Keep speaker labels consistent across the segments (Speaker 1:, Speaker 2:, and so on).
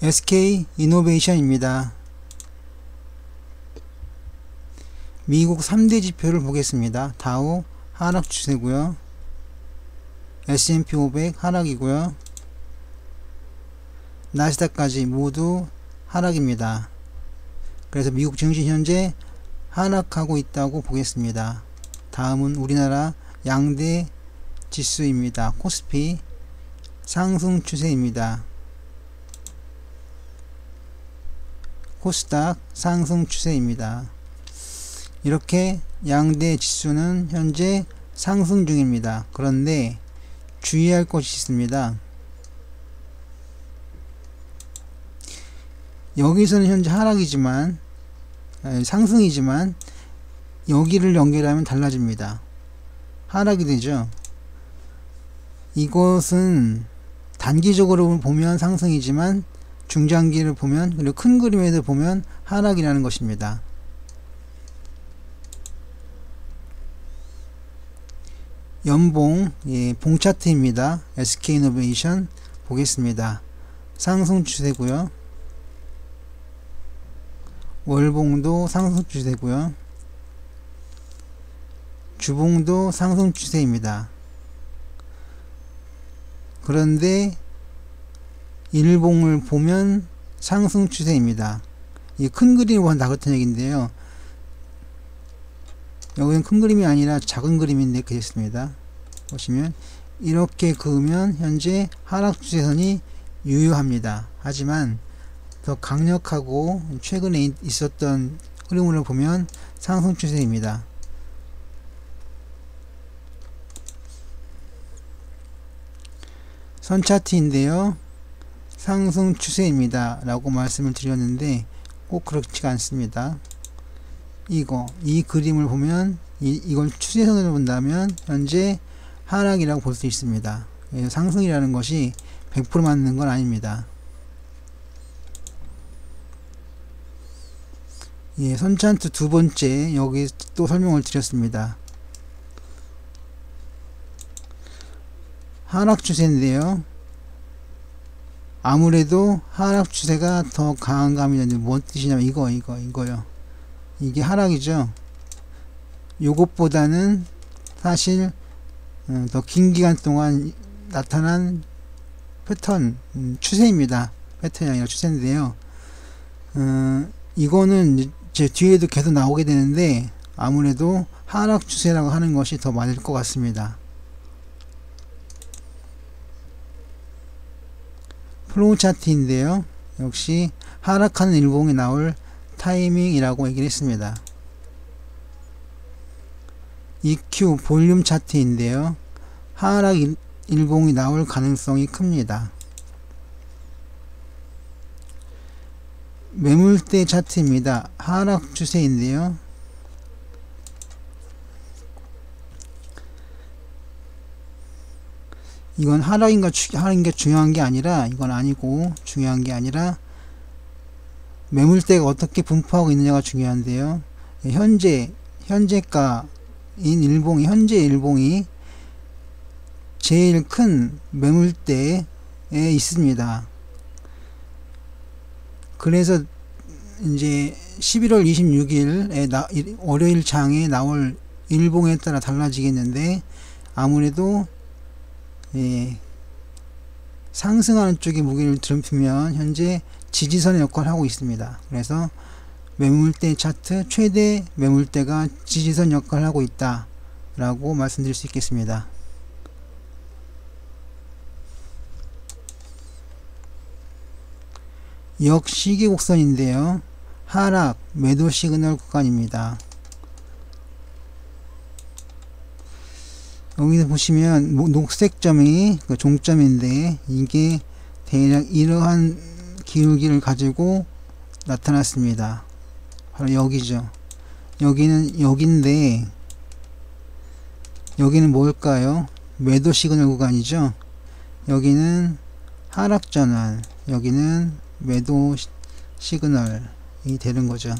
Speaker 1: SK 이노베이션입니다. 미국 3대 지표를 보겠습니다. 다우 하락 추세고요. S&P 500 하락이고요. 나스닥까지 모두 하락입니다. 그래서 미국 증시 현재 하락하고 있다고 보겠습니다. 다음은 우리나라 양대 지수입니다. 코스피 상승 추세입니다. 코스닥 상승 추세입니다. 이렇게 양대 지수는 현재 상승 중입니다. 그런데 주의할 것이 있습니다. 여기서는 현재 하락이지만 상승이지만 여기를 연결하면 달라집니다. 하락이 되죠. 이것은 단기적으로 보면 상승이지만 중장기를 보면 그리고 큰 그림에도 보면 하락이라는 것입니다. 연봉 봉 차트입니다. SK이노베이션 보겠습니다. 상승 추세고요. 월봉도 상승 추세고요. 주봉도 상승 추세입니다. 그런데 일봉을 보면 상승 추세입니다. 이 큰 그림을 보면 다 그렇다는 얘기인데요. 여기는 큰 그림이 아니라 작은 그림인데 이렇게 됐습니다. 보시면 이렇게 그으면 현재 하락 추세선이 유효합니다. 하지만 더 강력하고 최근에 있었던 흐름을 보면 상승 추세입니다. 선 차트인데요. 상승 추세입니다 라고 말씀을 드렸는데 꼭 그렇지가 않습니다. 이 그림을 보면 이걸 추세선으로 본다면 현재 하락이라고 볼 수 있습니다. 상승이라는 것이 100% 맞는 건 아닙니다. 선차트 두 번째 여기 또 설명을 드렸습니다. 하락 추세인데요. 아무래도 하락 추세가 더 강한 감이 있는데 뭔 뜻이냐면 이거요. 이게 하락이죠. 요것보다는 사실 더 긴 기간 동안 나타난 패턴 추세입니다. 패턴이 아니라 추세인데요. 이거는 제 뒤에도 계속 나오게 되는데 아무래도 하락 추세라고 하는 것이 더 맞을 것 같습니다. 플로우 차트인데요. 역시 하락하는 일봉이 나올 타이밍이라고 얘기를 했습니다. EQ 볼륨 차트인데요. 하락 일봉이 나올 가능성이 큽니다. 매물대 차트입니다. 하락 추세인데요. 이건 하락인가 중요한 게 아니라 이건 아니고 중요한 게 아니라 매물대가 어떻게 분포하고 있느냐가 중요한데요. 현재가인 일봉이 현재 일봉이 제일 큰 매물대에 있습니다. 그래서 이제 11월 26일에 월요일 장에 나올 일봉에 따라 달라지겠는데 아무래도 상승하는 쪽에 무게를 드러면 현재 지지선의 역할을 하고 있습니다. 그래서 매물대 차트 최대 매물대가 지지선 역할을 하고 있다 라고 말씀드릴 수 있겠습니다. 역시계 곡선인데요. 하락 매도 시그널 구간입니다. 여기서 보시면 녹색 점이 그 종점인데 이게 대략 이러한 기울기를 가지고 나타났습니다. 바로 여기죠. 여기는 여기인데 여기는 뭘까요? 매도 시그널 구간이죠. 여기는 하락 전환, 여기는 매도 시그널이 되는 거죠.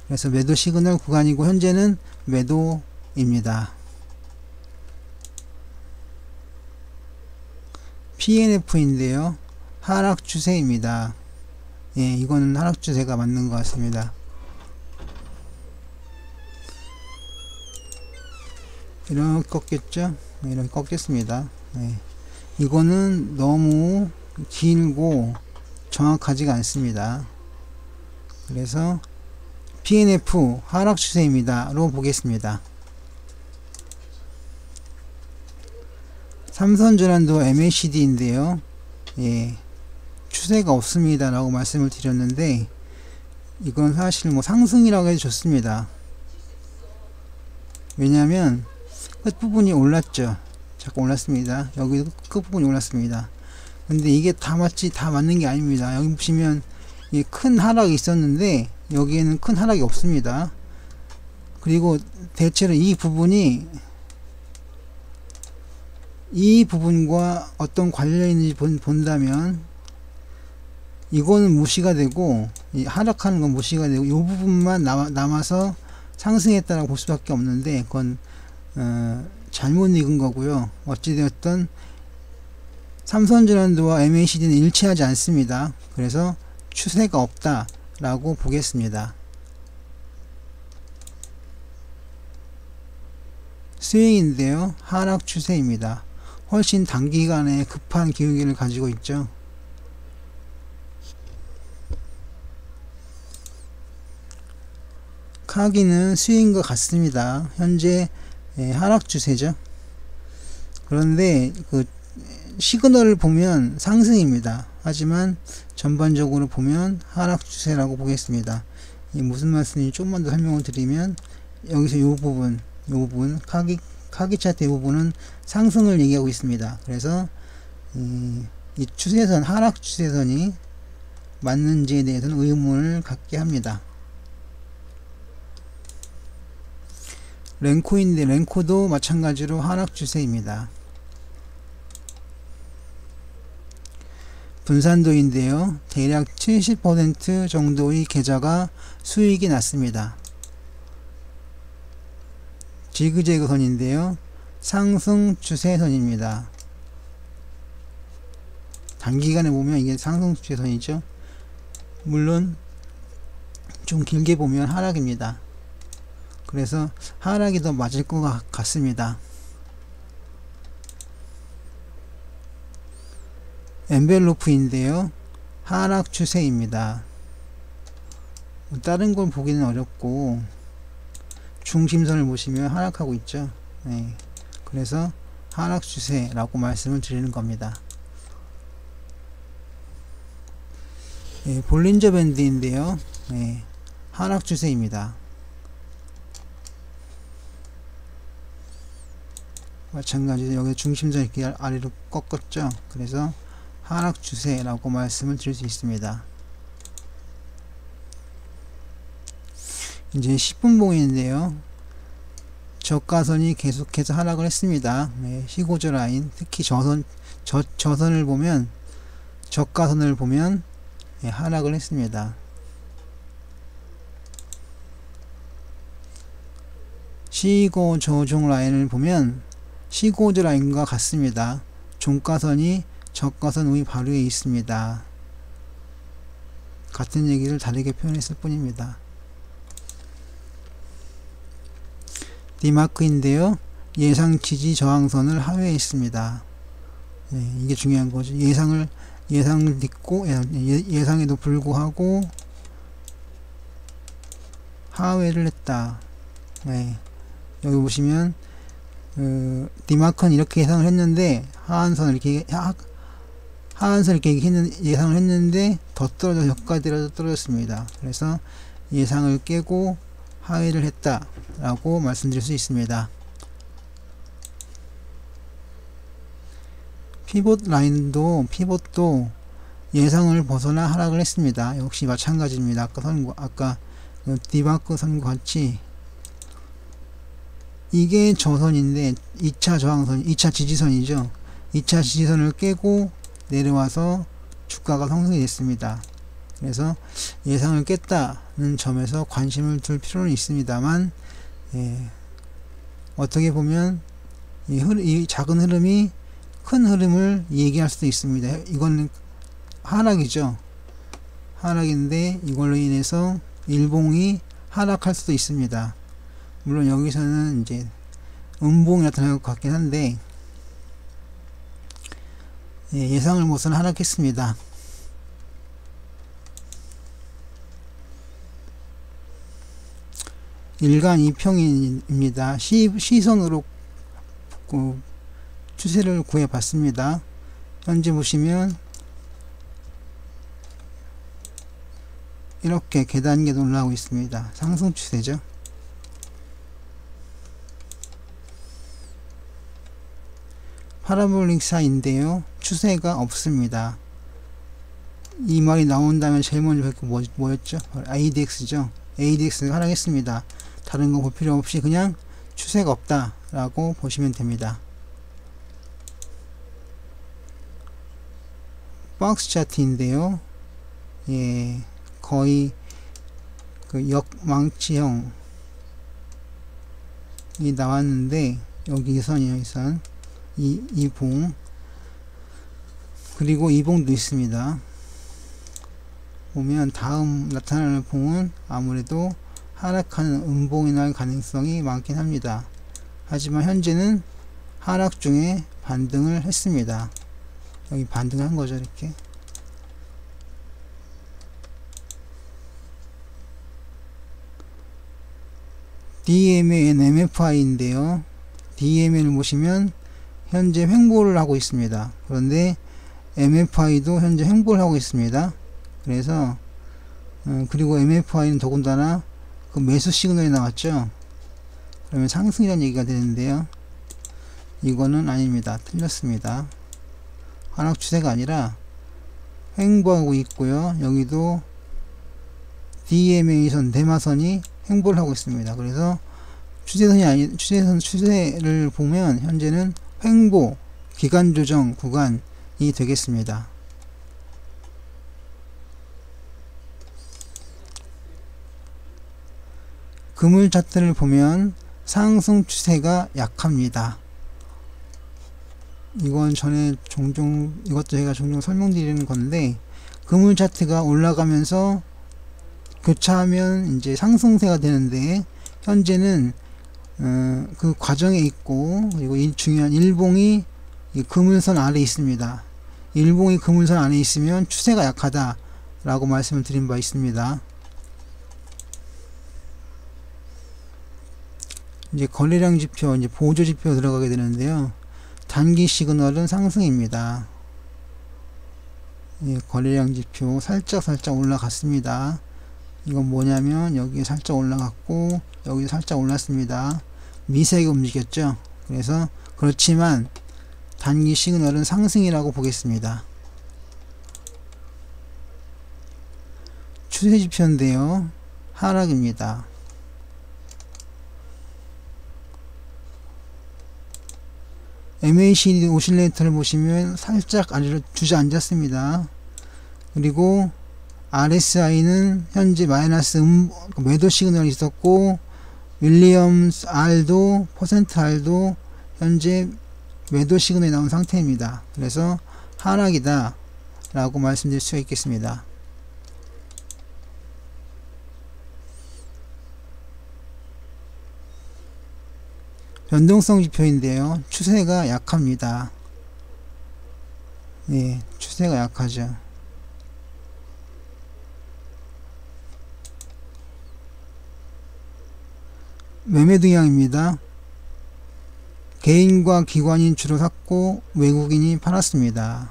Speaker 1: 그래서 매도 시그널 구간이고 현재는 매도입니다. PNF인데요. 하락 추세입니다. 예, 이거는 하락 추세가 맞는 것 같습니다. 이렇게 꺾였죠? 네, 이렇게 꺾였습니다. 네. 이거는 너무 길고 정확하지가 않습니다. 그래서 PNF 하락 추세입니다로 보겠습니다. 삼선전환도 MACD인데요. 예, 추세가 없습니다 라고 말씀을 드렸는데, 이건 사실 뭐 상승이라고 해도 좋습니다. 왜냐하면 끝부분이 올랐죠. 자꾸 올랐습니다. 여기도 끝부분이 올랐습니다. 근데 이게 다 맞는 게 아닙니다. 여기 보시면 큰 하락이 있었는데 여기에는 큰 하락이 없습니다. 그리고 대체로 이 부분과 어떤 관련이 있는지 본다면 이거는 무시가 되고, 이 하락하는 건 무시가 되고, 이 부분만 남아서 상승했다라고 볼 수밖에 없는데, 그건 잘못 읽은 거고요. 어찌되었든 삼선전환도와 MACD는 일치하지 않습니다. 그래서 추세가 없다 라고 보겠습니다. 스윙인데요, 하락 추세입니다. 훨씬 단기간에 급한 기울기를 가지고 있죠. 카기는 스윙과 같습니다. 현재 하락 추세죠. 그런데 그 시그널을 보면 상승입니다. 하지만 전반적으로 보면 하락 추세라고 보겠습니다. 무슨 말씀인지 조금만 더 설명을 드리면, 여기서 이 부분 카기 차트 이 부분은 상승을 얘기하고 있습니다. 그래서 이 추세선, 하락 추세선이 맞는지에 대해서는 의문을 갖게 합니다. 렌코인데, 렌코도 마찬가지로 하락 추세입니다. 분산도인데요, 대략 70% 정도의 계좌가 수익이 났습니다. 지그재그 선인데요, 상승 추세선입니다. 단기간에 보면 이게 상승 추세선이죠. 물론 좀 길게 보면 하락입니다. 그래서 하락이 더 맞을 것 같습니다. 엔벨로프인데요, 하락 추세입니다. 다른 걸 보기는 어렵고 중심선을 보시면 하락하고 있죠. 네. 그래서 하락 추세라고 말씀을 드리는 겁니다. 네, 볼린저 밴드인데요, 네, 하락 추세입니다. 마찬가지로 여기 중심선 이렇게 아래로 꺾었죠. 그래서 하락 추세라고 말씀을 드릴 수 있습니다. 이제 10분봉인데요, 저가선이 계속해서 하락을 했습니다. 네, 시고저 라인, 특히 저선을 보면, 저가선을 보면 네, 하락을 했습니다. 시고저종 라인을 보면 시고저 라인과 같습니다. 종가선이 저가선 위 바로 위에 있습니다. 같은 얘기를 다르게 표현했을 뿐입니다. 디마크인데요, 예상 지지 저항선을 하회에 있습니다. 네, 이게 중요한 거죠. 예상을 믿고 예상에도 불구하고 하회를 했다. 네, 여기 보시면 디마크는 이렇게 예상을 했는데 하한선 이렇게 예상을 했는데 더 떨어져 여기까지 떨어졌습니다. 그래서 예상을 깨고 하회를 했다 라고 말씀드릴 수 있습니다. 피봇도 예상을 벗어나 하락을 했습니다. 역시 마찬가지입니다. 아까 디마크 선과 같이 이게 저선인데 2차 저항선, 2차 지지선이죠. 2차 지지선을 깨고 내려와서 주가가 상승이 됐습니다. 그래서 예상을 깼다는 점에서 관심을 둘 필요는 있습니다만, 어떻게 보면 이 작은 흐름이 큰 흐름을 얘기할 수도 있습니다. 이거는 하락이죠. 하락인데 이걸로 인해서 일봉이 하락할 수도 있습니다. 물론 여기서는 이제 음봉이 나타날 것 같긴 한데 예상을 못한 하락했습니다. 일간 2평입니다. 시선으로 추세를 구해 봤습니다. 현재 보시면 이렇게 계단계도 올라오고 있습니다. 상승 추세죠. 파라볼릭 사인데요. 추세가 없습니다. 이 말이 나온다면 제일 먼저 뵙고 뭐였죠? ADX죠. ADX가 하락했습니다. 다른 거 볼 필요 없이 그냥 추세가 없다 라고 보시면 됩니다. 박스 차트인데요. 예, 거의 그 역망치형이 나왔는데 여기 이선이요, 이선. 이봉, 그리고 이봉도 있습니다. 보면 다음 나타나는 봉은 아무래도 하락하는 음봉이 날 가능성이 많긴 합니다. 하지만 현재는 하락 중에 반등을 했습니다. 여기 반등한 거죠, 이렇게. DMAN MFI인데요. DMA를 보시면 현재 횡보를 하고 있습니다. 그런데 MFI도 현재 횡보를 하고 있습니다. 그래서 그리고 MFI는 더군다나 그 매수 시그널이 나왔죠. 그러면 상승이라는 얘기가 되는데요. 이거는 아닙니다. 틀렸습니다. 하락 추세가 아니라 횡보하고 있고요. 여기도 DMA선 대마선이 횡보를 하고 있습니다. 그래서 추세를 보면 현재는 횡보 기간 조정 구간이 되겠습니다. 그물 차트를 보면 상승 추세가 약합니다. 이건 전에 이것도 제가 종종 설명드리는 건데, 그물 차트가 올라가면서 교차하면 이제 상승세가 되는데, 현재는 그 과정에 있고, 그리고 이 중요한 일봉이 이 그물선 아래 있습니다. 일봉이 그물선 안에 있으면 추세가 약하다 라고 말씀을 드린 바 있습니다. 이제 거래량 지표, 이제 보조 지표 들어가게 되는데요. 단기 시그널은 상승입니다. 예, 거래량 지표 살짝 올라갔습니다. 이건 뭐냐면 여기 살짝 올라갔고 여기 살짝 올랐습니다. 미세하게 움직였죠. 그래서 그렇지만 단기 시그널은 상승이라고 보겠습니다. 추세 지표인데요. 하락입니다. MACD 오실레이터를 보시면 살짝 아래로 주저앉았습니다. 그리고 RSI는 현재 마이너스 매도 시그널이 있었고, 윌리엄스 R도 퍼센트 R도 현재 매도 시그널이 나온 상태입니다. 그래서 하락이다 라고 말씀드릴 수가 있겠습니다. 변동성 지표인데요. 추세가 약합니다. 네, 추세가 약하죠. 매매 동향입니다. 개인과 기관이 주로 샀고 외국인이 팔았습니다.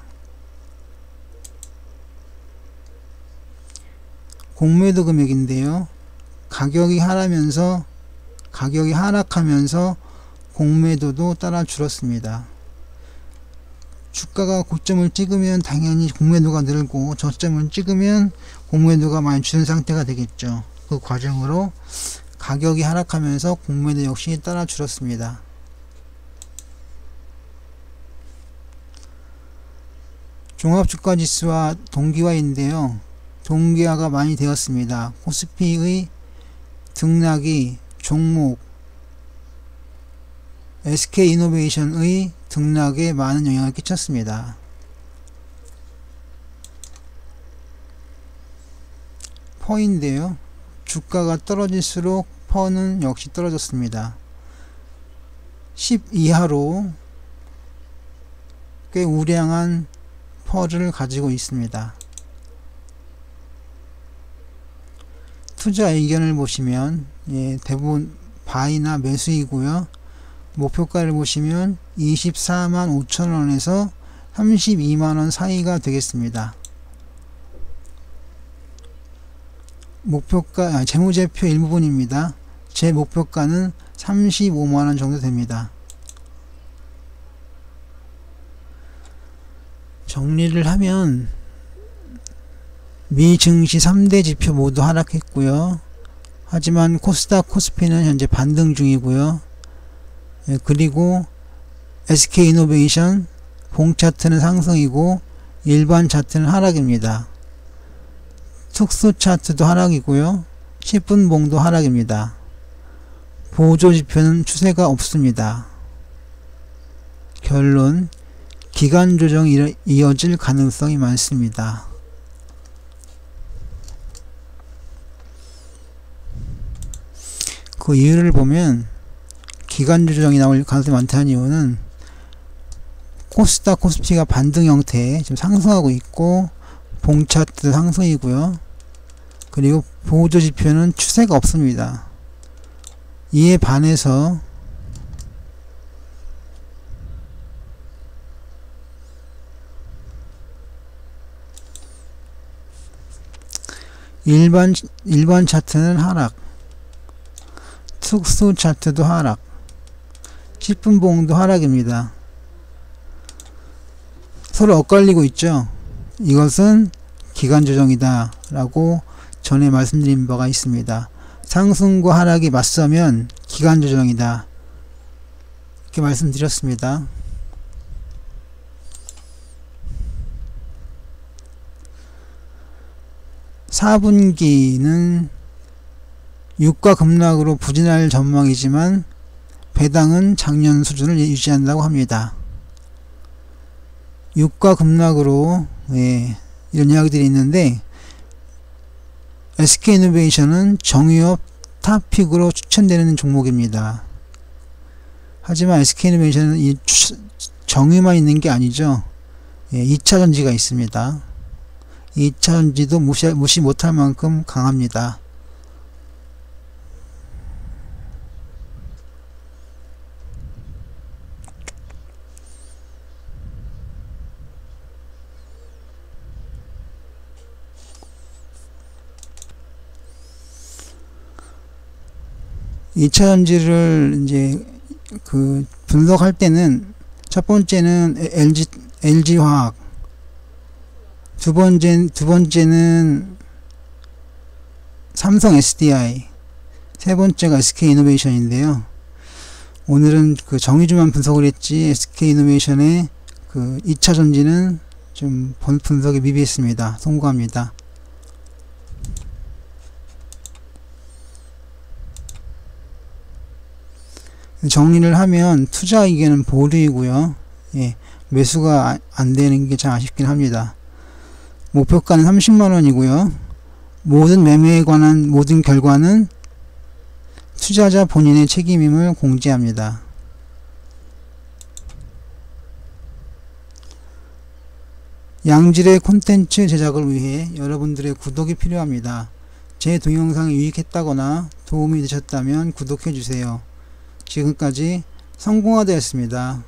Speaker 1: 공매도 금액인데요. 가격이 하락하면서 공매도도 따라 줄었습니다. 주가가 고점을 찍으면 당연히 공매도가 늘고, 저점을 찍으면 공매도가 많이 줄은 상태가 되겠죠. 그 과정으로 가격이 하락하면서 공매도 역시 따라 줄었습니다. 종합주가지수와 동기화인데요. 동기화가 많이 되었습니다. 코스피의 등락이 종목 SK이노베이션의 등락에 많은 영향을 끼쳤습니다. 퍼인데요. 주가가 떨어질수록 퍼는 역시 떨어졌습니다. 10 이하로 꽤 우량한 퍼를 가지고 있습니다. 투자 의견을 보시면 대부분 바이나 매수이고요. 목표가를 보시면 24만 5천원에서 32만원 사이가 되겠습니다. 목표가, 재무제표 일부분입니다. 제 목표가는 35만원 정도 됩니다. 정리를 하면 미 증시 3대 지표 모두 하락했고요. 하지만 코스닥 코스피는 현재 반등 중이고요. 그리고 SK이노베이션 봉차트는 상승이고 일반 차트는 하락입니다. 특수 차트도 하락이고요. 10분봉도 하락입니다. 보조지표는 추세가 없습니다. 결론, 기간 조정이 이어질 가능성이 많습니다. 그 이유를 보면 기간 조정이 나올 가능성이 많다는 이유는 코스닥 코스피가 반등 형태에 지금 상승하고 있고 봉차트 상승이고요. 그리고 보조지표는 추세가 없습니다. 이에 반해서 일반 차트는 하락, 특수 차트도 하락, 10분봉도 하락입니다. 서로 엇갈리고 있죠. 이것은 기간 조정이다 라고 전에 말씀드린 바가 있습니다. 상승과 하락이 맞서면 기간 조정이다 이렇게 말씀드렸습니다. (4분기는) 유가 급락으로 부진할 전망이지만 배당은 작년 수준을 유지한다고 합니다. 유가 급락으로 이런 이야기들이 있는데 SK이노베이션은 정유업 탑픽으로 추천되는 종목입니다. 하지만 SK이노베이션은 이 정유만 있는 게 아니죠. 2차전지가 있습니다. 2차전지도 무시 못할 만큼 강합니다. (2차전지를) 이제 분석할 때는 첫 번째는 LG화학, 두 번째는 삼성 SDI, 세 번째가 SK이노베이션인데요. 오늘은 정유주만 분석을 했지 SK이노베이션의 2차전지는 좀 분석이 미비했습니다. 송구합니다. 정리를 하면 투자 의견은 보류이고요. 매수가 안 되는 게 참 아쉽긴 합니다. 목표가는 30만원이고요. 모든 매매에 관한 모든 결과는 투자자 본인의 책임임을 공지합니다. 양질의 콘텐츠 제작을 위해 여러분들의 구독이 필요합니다. 제 동영상이 유익했다거나 도움이 되셨다면 구독해주세요. 지금까지 성공화되었습니다.